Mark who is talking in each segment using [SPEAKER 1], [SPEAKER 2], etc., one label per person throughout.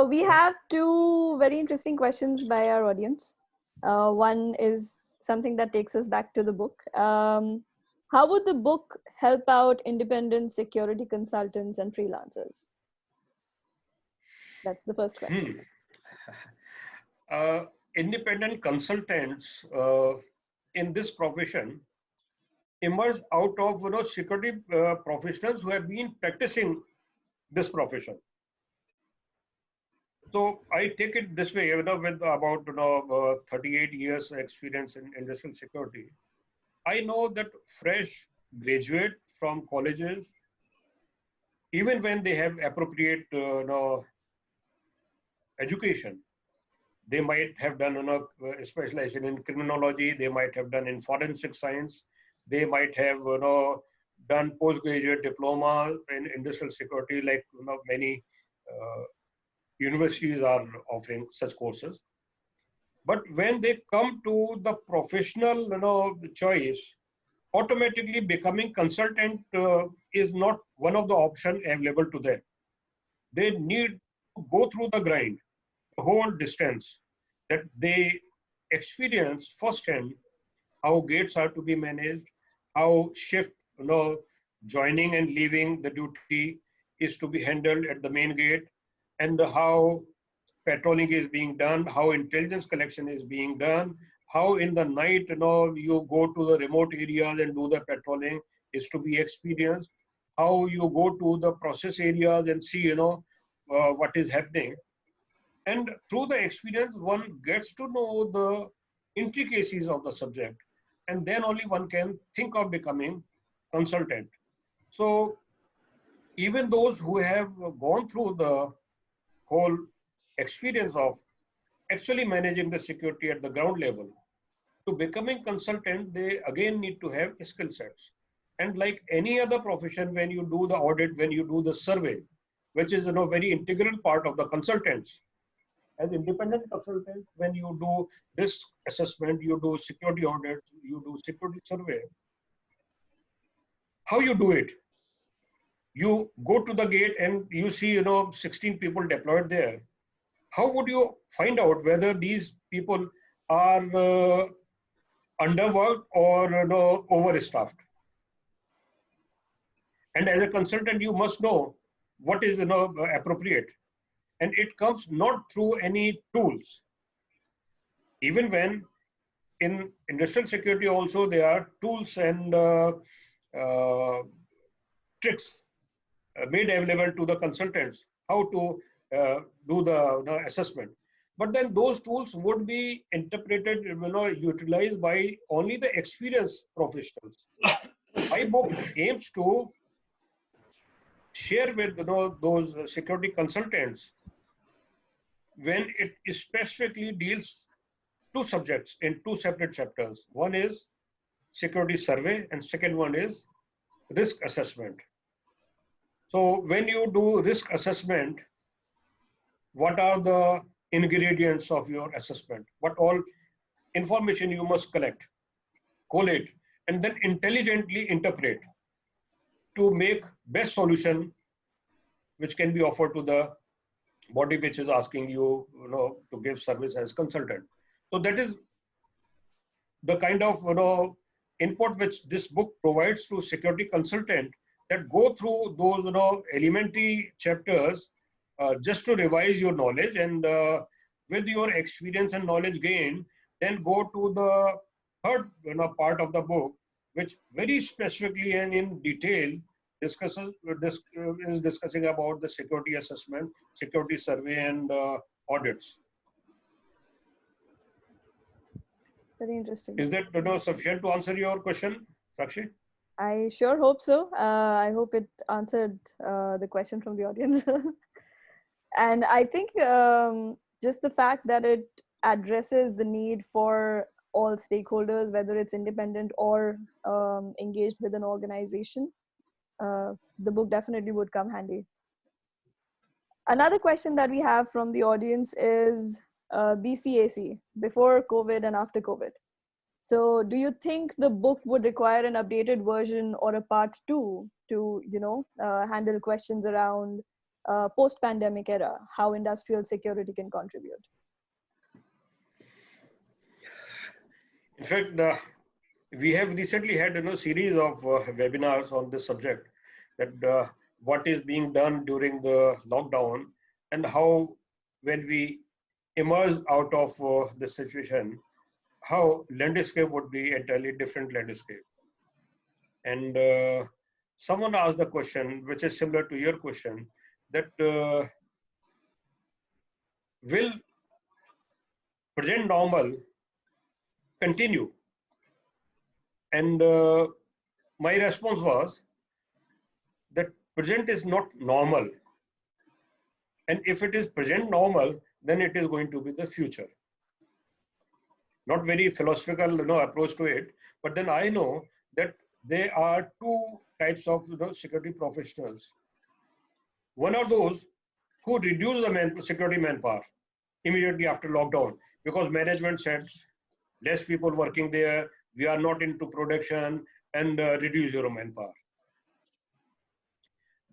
[SPEAKER 1] We have two very interesting questions by our audience. One is something that takes us back to the book. How would the book help out independent security consultants and freelancers? That's the first question.
[SPEAKER 2] Independent consultants in this profession emerge out of security professionals who have been practicing this profession. So I take it this way, with about 38 years experience in industrial security, I know that fresh graduate from colleges, even when they have appropriate education, they might have done a specialization in criminology, they might have done in forensic science, they might have done postgraduate diploma in industrial security, like many universities are offering such courses. But when they come to the professional choice, automatically becoming consultant is not one of the options available to them. They need to go through the grind, the whole distance, that they experience firsthand how gates are to be managed, how shift, joining and leaving the duty is to be handled at the main gate, and how patrolling is being done, how intelligence collection is being done, how in the night, you go to the remote areas and do the patrolling is to be experienced, how you go to the process areas and see, what is happening. And through the experience, one gets to know the intricacies of the subject, and then only one can think of becoming consultant. So even those who have gone through the whole experience of actually managing the security at the ground level, to becoming consultant, they again need to have skill sets. And like any other profession, when you do the audit, when you do the survey, which is very integral part of the consultants, as independent consultants, when you do risk assessment, you do security audits, you do security survey, how you do it? You go to the gate and you see 16 people deployed there. How would you find out whether these people are underworked or overstaffed? And as a consultant, you must know what is appropriate, and it comes not through any tools. Even when in industrial security also there are tools and tricks made available to the consultants how to do the assessment. But then those tools would be interpreted, utilized by only the experienced professionals. My book aims to share with those security consultants when it specifically deals two subjects in two separate chapters. One is security survey and second one is risk assessment. So when you do risk assessment, what are the ingredients of your assessment? What all information you must collect, collate, and then intelligently interpret to make best solution which can be offered to the body which is asking you, to give service as consultant. So that is the kind of input which this book provides to security consultant, that go through those elementary chapters just to revise your knowledge, and with your experience and knowledge gained, then go to the third part of the book, which very specifically and in detail is discussing about the security assessment, security survey, and audits.
[SPEAKER 1] Very interesting.
[SPEAKER 2] Is that sufficient to answer your question, Sakshi?
[SPEAKER 1] I sure hope so. I hope it answered the question from the audience. And I think just the fact that it addresses the need for all stakeholders, whether it's independent or engaged with an organization, the book definitely would come handy. Another question that we have from the audience is BCAC, before COVID and after COVID. So do you think the book would require an updated version or a part 2 to, handle questions around post-pandemic era, how industrial security can contribute?
[SPEAKER 2] In fact, we have recently had series of webinars on this subject, that what is being done during the lockdown, and how when we emerge out of the situation, how landscape would be entirely different landscape. And someone asked the question, which is similar to your question, that will present normal continue? And my response was that present is not normal. And if it is present normal, then it is going to be the future. Not very philosophical approach to it, but then I know that there are two types of security professionals. One are those who reduce the security manpower immediately after lockdown, because management said less people working there, we are not into production, and reduce your manpower.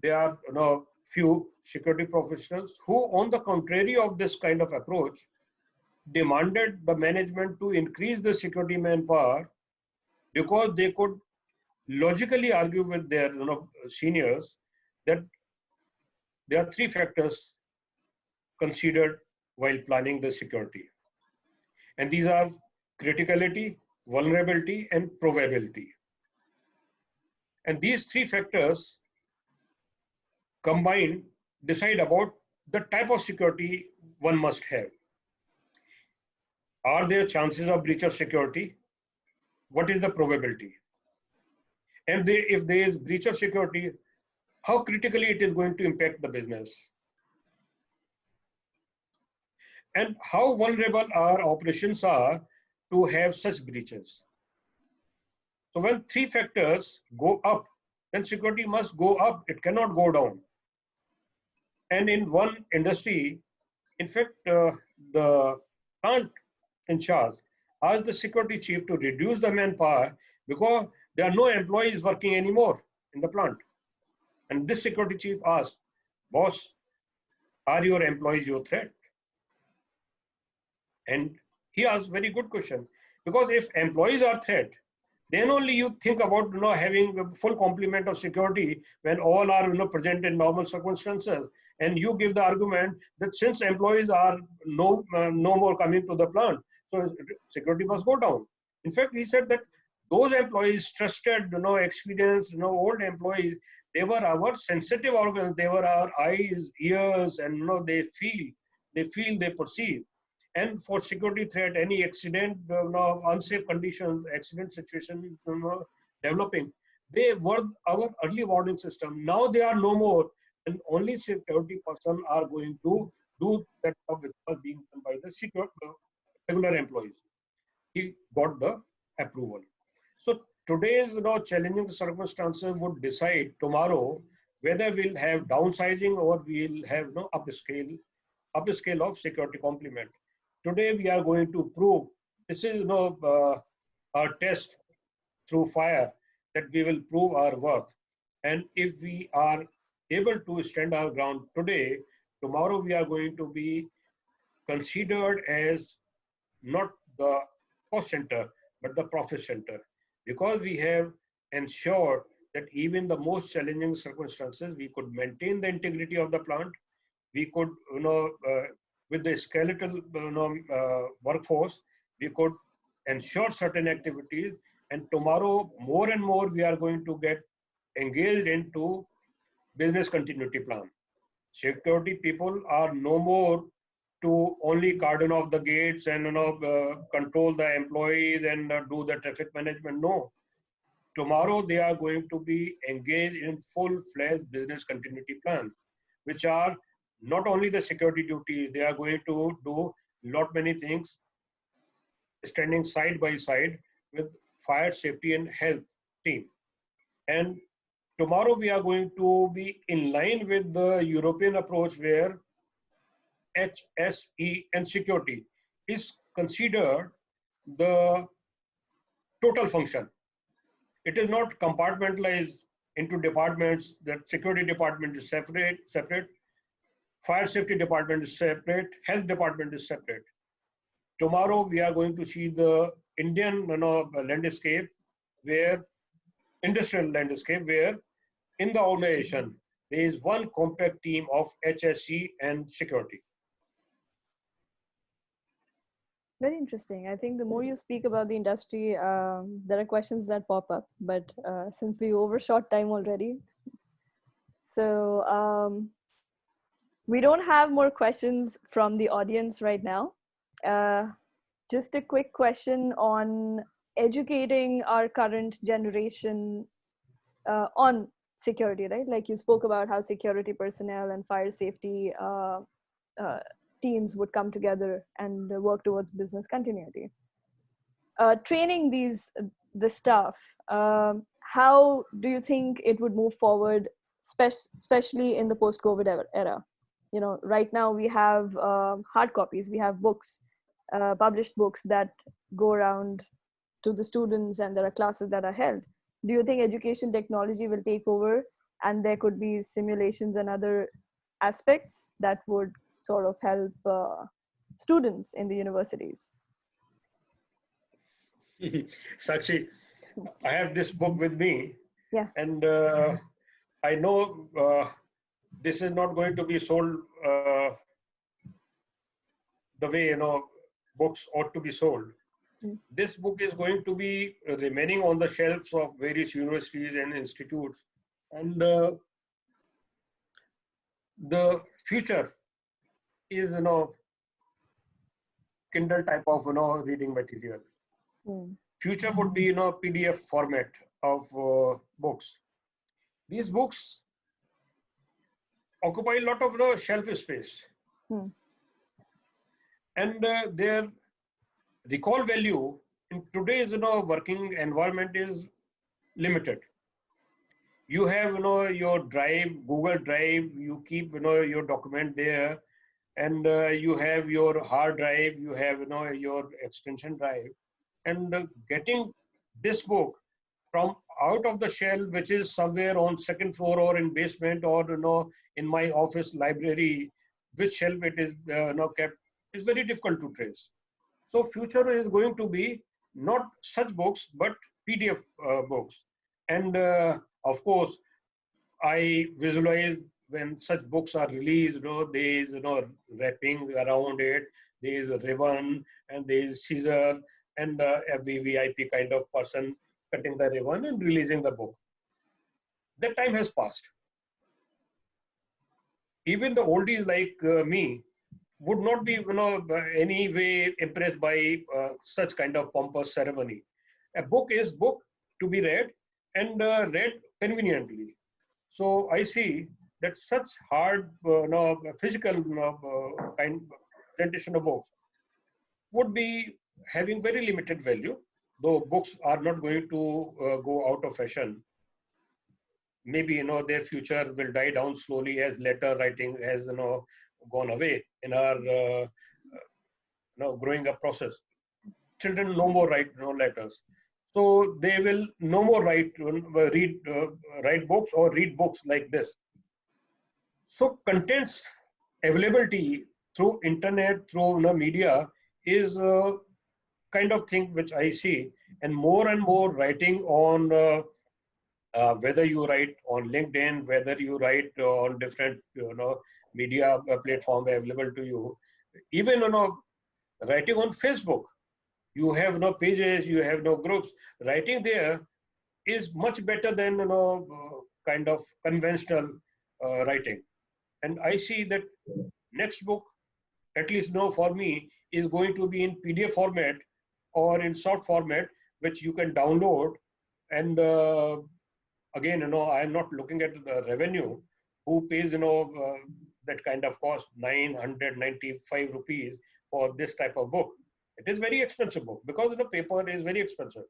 [SPEAKER 2] There are few security professionals who, on the contrary of this kind of approach, demanded the management to increase the security manpower, because they could logically argue with their seniors that there are three factors considered while planning the security. And these are criticality, vulnerability, and probability. And these three factors combined decide about the type of security one must have. Are there chances of breach of security? What is the probability? And if there is breach of security, how critically it is going to impact the business? And how vulnerable our operations are to have such breaches? So when three factors go up, then security must go up. It cannot go down. And in one industry, in fact, the plant in charge asked the security chief to reduce the manpower because there are no employees working anymore in the plant. And this security chief asked, boss, are your employees your threat? And he asked very good question, because if employees are threat, then only you think about having a full complement of security when all are present in normal circumstances, and you give the argument that since employees are no more coming to the plant, so security must go down. In fact, he said that those employees, trusted, experienced, old employees, they were our sensitive organs. They were our eyes, ears, and they feel, they perceive. And for security threat, any accident, unsafe conditions, accident situation developing, they were our early warning system. Now they are no more, and only security person are going to do that job which was being done by the regular employees. He got the approval. So today's challenging circumstances would decide tomorrow whether we'll have downsizing or we'll have upscale of security complement. Today we are going to prove, this is our test through fire, that we will prove our worth. And if we are able to stand our ground today, tomorrow we are going to be considered as not the cost center, but the profit center, because we have ensured that even the most challenging circumstances, we could maintain the integrity of the plant. We could, with the skeletal workforce, we could ensure certain activities. And tomorrow, more and more, we are going to get engaged into business continuity plan. Security people are no more to only cordon off the gates and control the employees and do the traffic management. No. Tomorrow, they are going to be engaged in full-fledged business continuity plan, which are not only the security duties, they are going to do lot many things, standing side by side with fire safety and health team. And tomorrow we are going to be in line with the European approach, where HSE and security is considered the total function. It is not compartmentalized into departments, that security department is separate. fire safety department is separate, health department is separate. Tomorrow we are going to see the Indian landscape where industrial landscape where in the organization there is one compact team of HSC and security.
[SPEAKER 1] Very interesting. I think the more you speak about the industry, there are questions that pop up. But since we overshot time already, so we don't have more questions from the audience right now. Just a quick question on educating our current generation on security, right? Like you spoke about how security personnel and fire safety uh, teams would come together and work towards business continuity. Training the staff, how do you think it would move forward, especially in the post-COVID era? You know, right now we have hard copies, we have books, published books that go around to the students, and there are classes that are held. Do you think education technology will take over, and there could be simulations and other aspects that would sort of help students in the universities?
[SPEAKER 2] Sakshi, I have this book with me,
[SPEAKER 1] Yeah.
[SPEAKER 2] and I know this is not going to be sold the way books ought to be sold.
[SPEAKER 1] Mm.
[SPEAKER 2] This book is going to be remaining on the shelves of various universities and institutes, and the future is Kindle type of reading material.
[SPEAKER 1] Mm.
[SPEAKER 2] Future would be PDF format of books. These books occupy a lot of shelf space,
[SPEAKER 1] Mm.
[SPEAKER 2] and their recall value in today's working environment is limited. You have your drive, Google Drive, you keep your document there, and you have your hard drive, you have your extension drive, and getting this book from out of the shelf, which is somewhere on second floor or in basement or in my office library, which shelf it is kept, is very difficult to trace. So future is going to be not such books but PDF books, and of course I visualize when such books are released, there is wrapping around it, there is a ribbon, and there is scissor, and a VVIP kind of person cutting the ribbon and releasing the book. That time has passed. Even the oldies like me would not be, any way impressed by such kind of pompous ceremony. A book is book to be read and read conveniently. So I see that such hard, physical kind presentation of books would be having very limited value. Though books are not going to go out of fashion, maybe their future will die down slowly as letter writing has gone away in our growing up process. Children no more write letters, so they will no more write books or read books like this. So contents availability through internet, through media is a kind of thing which I see, and more writing on whether you write on LinkedIn, whether you write on different media platform available to you, even writing on Facebook. You have no pages, you have no groups. Writing there is much better than kind of conventional writing. And I see that next book, at least for me, is going to be in PDF format or in short format, which you can download. And again, I am not looking at the revenue. Who pays, that kind of cost, 995 rupees for this type of book? It is very expensive book because paper is very expensive.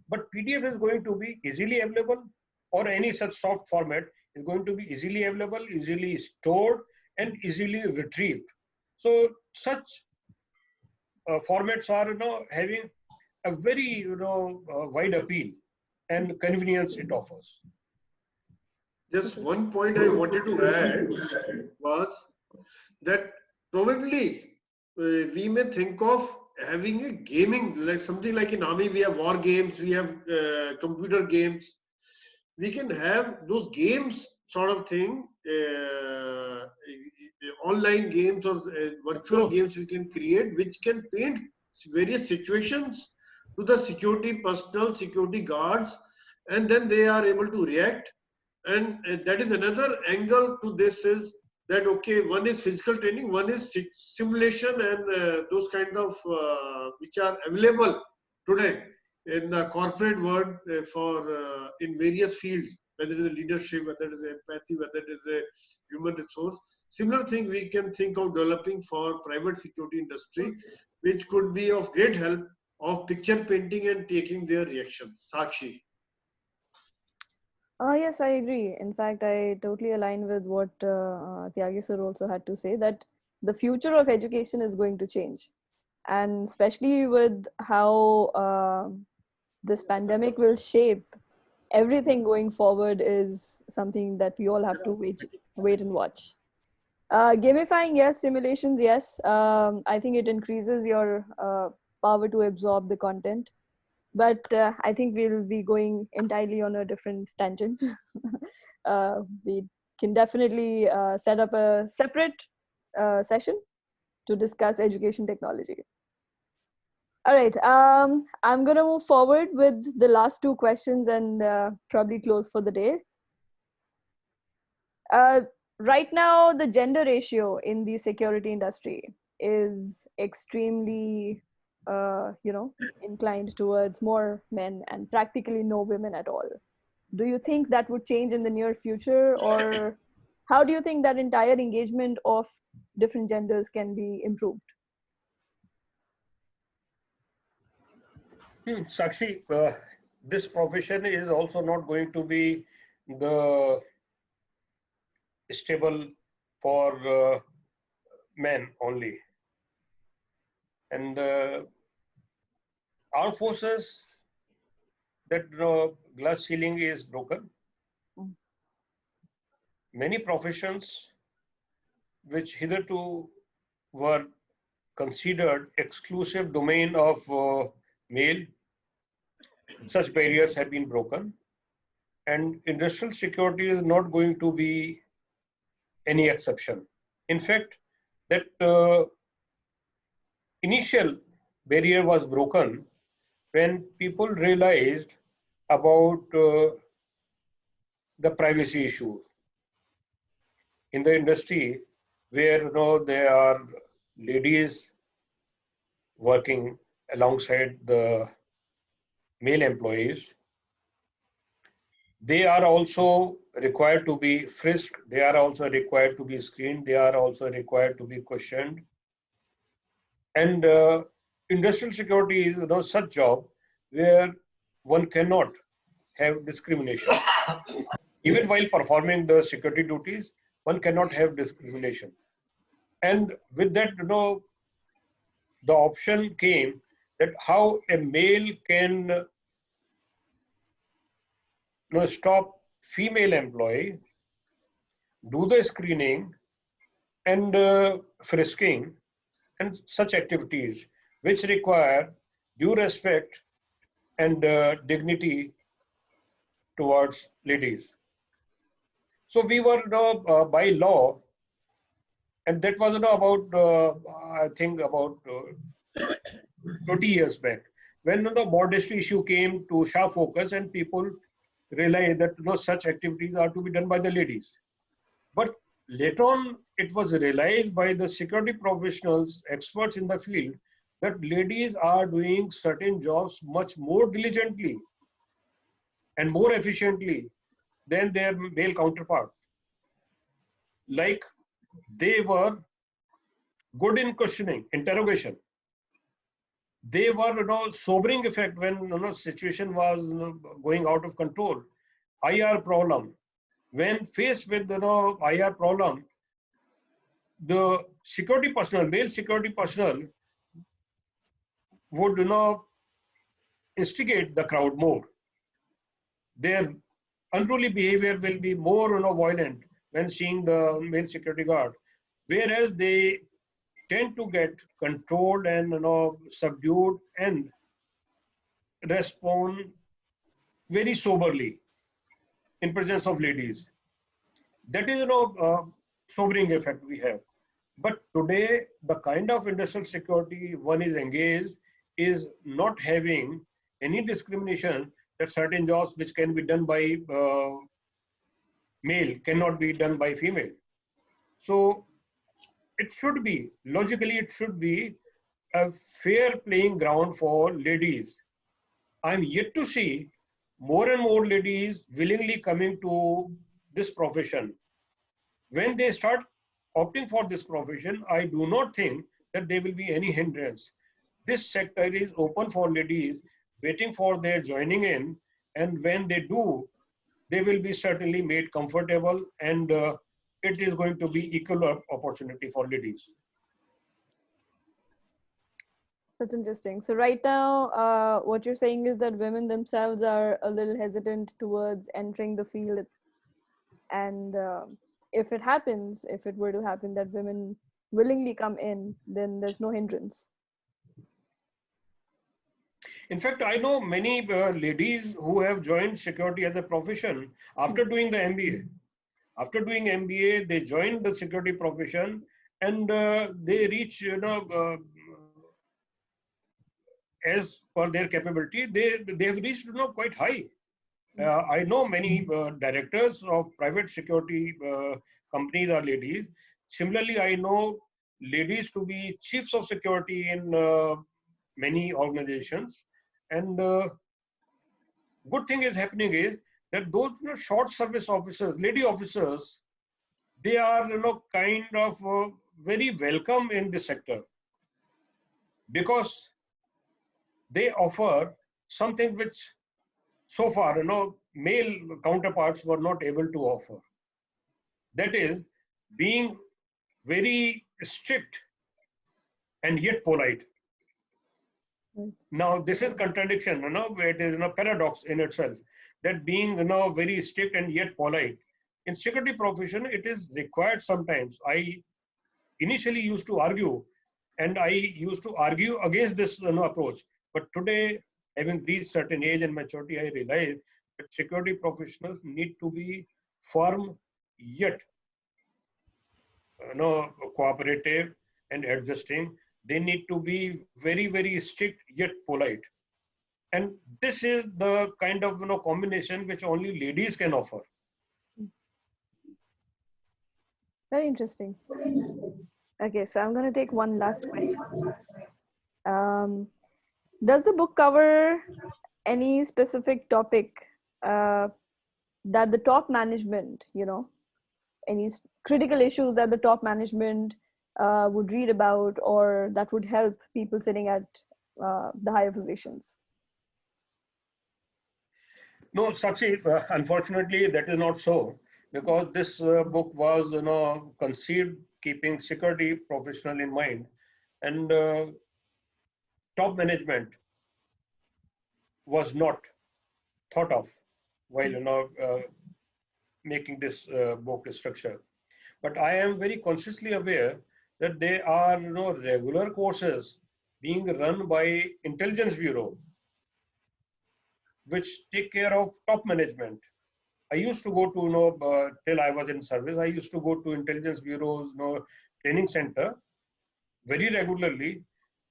[SPEAKER 2] But PDF is going to be easily available, or any such soft format is going to be easily available, easily stored, and easily retrieved. So such formats are having a very wide appeal and convenience it offers.
[SPEAKER 3] Just one point I wanted to add was that probably we may think of having a gaming, like something like in army we have war games, we have computer games. We can have those games sort of thing, online games or virtual games we can create, which can paint various situations to the security personnel, security guards, and then they are able to react. And that is another angle to this, is that okay, one is physical training, one is simulation, and those kind of which are available today in the corporate world for in various fields, whether it is leadership, whether it is empathy, whether it is a human resource. Similar thing we can think of developing for private security industry, which could be of great help of picture painting and taking their reaction. Sakshi.
[SPEAKER 1] Yes, I agree. In fact, I totally align with what Tyagi sir also had to say, that the future of education is going to change. And especially with how this pandemic will shape everything going forward is something that we all have to wait and watch. Gamifying, yes. Simulations, yes. I think it increases your power to absorb the content. But I think we'll be going entirely on a different tangent. We can definitely set up a separate session to discuss education technology. All right. I'm going to move forward with the last two questions and probably close for the day. Right now, the gender ratio in the security industry is extremely, inclined towards more men and practically no women at all. Do you think that would change in the near future, or how do you think that entire engagement of different genders can be improved?
[SPEAKER 2] Sakshi, this profession is also not going to be the stable for men only. And armed forces, that glass ceiling is broken. Many professions which hitherto were considered exclusive domain of male, such barriers have been broken. And industrial security is not going to be any exception. In fact, that initial barrier was broken when people realized about the privacy issue in the industry, where there are ladies working alongside the male employees. They are also required to be frisked. They are also required to be screened. They are also required to be questioned. And industrial security is such job where one cannot have discrimination. Even while performing the security duties, one cannot have discrimination. And with that, the option came that how a male can stop female employee, do the screening and frisking and such activities which require due respect and dignity towards ladies. So we were by law, and that was about I think about 20 years back, when the modesty issue came to sharp focus and people realized that such activities are to be done by the ladies. But later on, it was realized by the security professionals, experts in the field, that ladies are doing certain jobs much more diligently and more efficiently than their male counterpart. Like they were good in questioning, interrogation. They were, sobering effect when situation was going out of control. IR problem. When faced with IR problem, the security personnel, male security personnel, would instigate the crowd more. Their unruly behavior will be more violent when seeing the male security guard. whereas they tend to get controlled and subdued and respond very soberly in presence of ladies. That is sobering effect we have. But today, the kind of industrial security one is engaged is not having any discrimination that certain jobs which can be done by male cannot be done by female. So it should be, logically, it should be a fair playing ground for ladies. I'm yet to see more and more ladies willingly coming to this profession. When they start opting for this profession, I do not think that there will be any hindrance. This sector is open for ladies waiting for their joining in, and when they do, they will be certainly made comfortable, and it is going to be equal opportunity for ladies.
[SPEAKER 1] That's interesting. So right now, what you're saying is that women themselves are a little hesitant towards entering the field, and if it were to happen that women willingly come in, then there's no hindrance.
[SPEAKER 2] In fact, I know many ladies who have joined security as a profession after doing the MBA. After doing MBA, they joined the security profession, and they reach, as per their capability, they have reached, quite high. I know many directors of private security companies are ladies. Similarly, I know ladies to be chiefs of security in many organizations. And good thing is happening is that those short service officers, lady officers, they are kind of very welcome in this sector because they offer something which so far male counterparts were not able to offer. That is being very strict and yet polite. Now this is contradiction, it is a paradox in itself, that being very strict and yet polite. In security profession, it is required sometimes. I initially used to argue, and I used to argue against this approach. But today, having reached certain age and maturity, I realize that security professionals need to be firm yet cooperative and adjusting. They need to be very, very strict yet polite. And this is the kind of combination which only ladies can offer.
[SPEAKER 1] Very interesting. Okay, so I'm going to take one last question. Does the book cover any specific topic that the top management, any critical issues that the top management would read about, or that would help people sitting at the higher positions?
[SPEAKER 2] No, Sakshi, unfortunately, that is not so, because this book was, conceived keeping security professional in mind, and top management was not thought of while making this book structure. But I am very consciously aware that there are regular courses being run by intelligence bureau which take care of top management. I used to go to till I was in service, I used to go to intelligence bureaus training center very regularly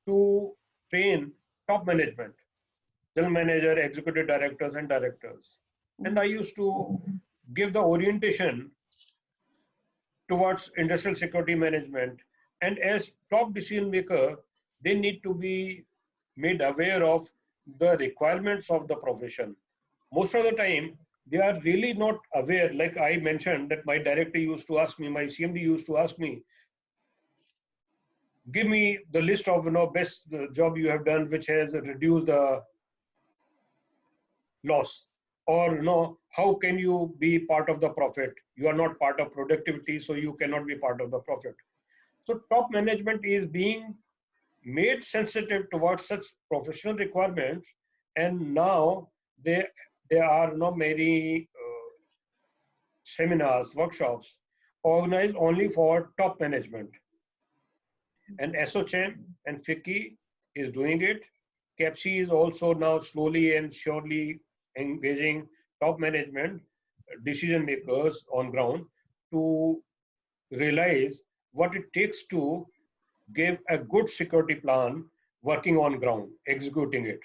[SPEAKER 2] to train top management, general manager, executive directors, and directors. And I used to give the orientation towards industrial security management. And as top decision maker, they need to be made aware of the requirements of the profession. Most of the time, they are really not aware. Like I mentioned, that my director used to ask me, my CMD used to ask me, give me the list of best job you have done which has reduced the loss, or how can you be part of the profit? You are not part of productivity, so you cannot be part of the profit. So top management is being made sensitive towards such professional requirements, and now there are many seminars, workshops organized only for top management. And SOCHAM and FICCI is doing it. CAPSI is also now slowly and surely engaging top management decision makers on ground to realize what it takes to give a good security plan working on ground, executing it.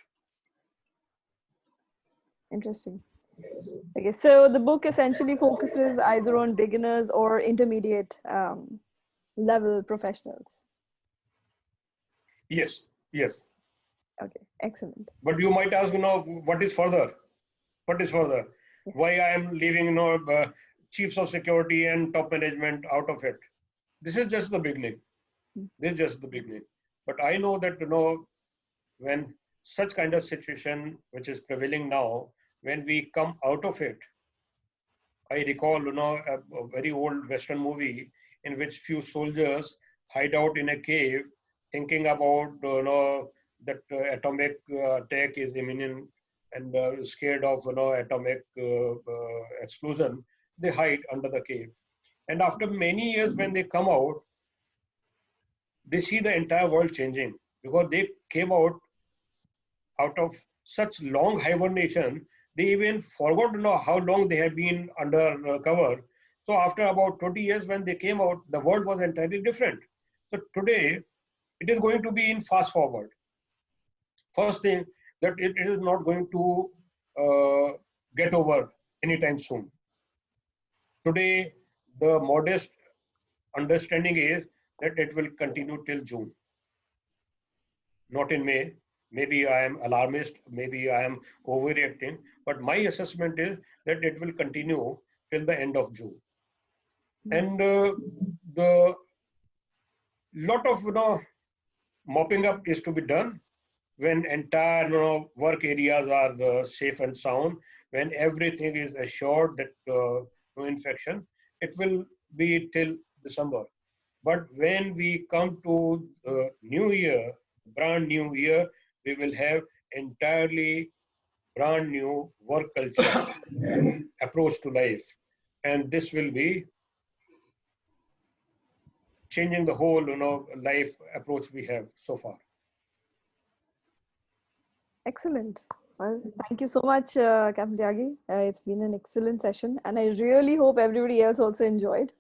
[SPEAKER 1] Interesting. Okay, so the book essentially focuses either on beginners or intermediate level professionals.
[SPEAKER 2] Yes, yes.
[SPEAKER 1] Okay, excellent.
[SPEAKER 2] But you might ask, what is further? What is further?
[SPEAKER 1] Yes.
[SPEAKER 2] Why I am leaving, chiefs of security and top management out of it? This is just the beginning. This is just the beginning. But I know that, when such kind of situation which is prevailing now, when we come out of it, I recall, a very old Western movie in which few soldiers hide out in a cave, thinking about, that atomic attack is imminent and scared of, atomic explosion. They hide under the cave, and after many years, when they come out, they see the entire world changing because they came out of such long hibernation, they even forgot to know how long they had been under cover. So after about 20 years, when they came out, the world was entirely different. So today, it is going to be in fast forward. First thing, that it is not going to get over anytime soon. Today, the modest understanding is that it will continue till June, not in May. Maybe I am alarmist, maybe I am overreacting, but my assessment is that it will continue till the end of June. And the lot of mopping up is to be done when entire work areas are safe and sound, when everything is assured that no infection. It will be till December. But when we come to the new year, brand new year, we will have entirely brand new work culture approach to life. And this will be changing the whole, life approach we have so far.
[SPEAKER 1] Excellent. Well, thank you so much, Capt Tyagi. It's been an excellent session, and I really hope everybody else also enjoyed.